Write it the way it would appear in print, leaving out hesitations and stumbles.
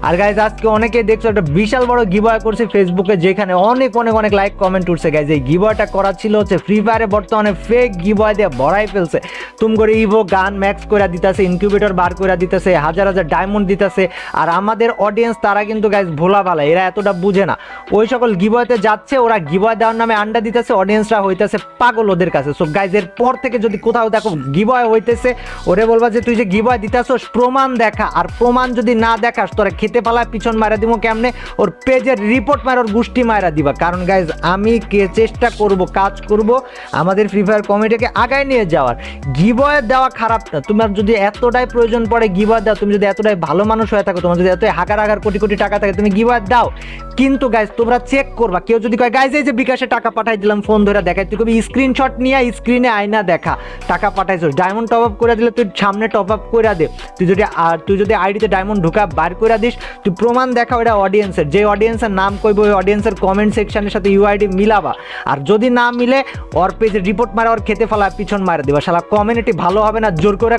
আর guys আজকে অনেকেই দেখছো একটা বিশাল বড় গিভঅ্যাওয়ে করছে ফেসবুকে, যেখানে অনেক অনেক অনেক লাইক কমেন্ট উঠছে। গাইজ এই গিভঅ্যাওয়েটা করা ছিল হচ্ছে ফ্রি ফায়ারে বর্তমানে ফেক গিভঅ্যাওয়ে দিয়ে ভরাই ফেলছে। তুম করে ইভো গান ম্যাক্স করে দিতেছে, ইনকিউবেটর বার করে দিতেছে, হাজার হাজার ডায়মন্ড দিতেছে। আর আমাদের অডিয়েন্স তারা কিন্তু গাইজ ভোলা ভালা, এরা এতটা বুঝে না। ওই সকল গিভঅ্যাওয়েতে যাচ্ছে, ওরা গিভঅ্যাওয়ে দেওয়ার নামে আন্ডা দিতেছে, অডিয়েন্সরা হইতেছে পাগল ওদের কাছে। সো গাইজ এর পর থেকে যদি কোথাও দেখো গিভঅ্যাওয়ে হইতেছে, ওরে বলবা যে তুই যে গিভঅ্যাওয়ে দিতেছস প্রমাণ দেখা, আর প্রমাণ যদি না দেখাস তোরা খেতে পালা পিছন মারা দিব কেমনে, ওর পেজের রিপোর্ট মার, ওর গুষ্টি মারা দিবা। কারণ গাইজ আমি চেষ্টা করব, কাজ করব আমাদের ফ্রি ফায়ার কমিটিকে আগায় নিয়ে যাওয়ার। গিভঅ্যাওয়ে দেওয়া খারাপ না, তোমার যদি এতটাই প্রয়োজন পড়ে গিভঅ্যাওয়ে দাও, তুমি যদি এতটাই ভালো মানুষ হয়ে থাকো, তোমার যদি এতটাই হাগার হাগার কোটি কোটি টাকা থাকে, তুমি গিভঅ্যাওয়ে দাও। কিন্তু গাইজ তোমরা চেক করবা, কেউ যদি কয় গাইজ এই যে বিকাশে টাকা পাঠাই দিলাম, ফোন ধরে দেখাই, তুই কবি স্ক্রিনশট নিয়ে স্ক্রিনে আয়না দেখা টাকা পাঠাইছো। ডায়মন্ড টপ আপ করে দিলে তুই সামনে টপ আপ করে দে, তুই যদি আইডিতে ডায়মন্ড ঢুকা বার করে দিস, তুই প্রমাণ দেখা। ওটা অডিয়েন্সের, যে অডিয়েন্সের নাম কইবো ওই অডিয়েন্সের কমেন্ট সেকশনের সাথে ইউআইডি মিলাবা। আর যদি না মিলে ওর পেজে রিপোর্ট মারা, ওর খেতে ফেলা পিছন মারা দিবা। শালা কমিউনিটি ভালো হবে না, জোর করে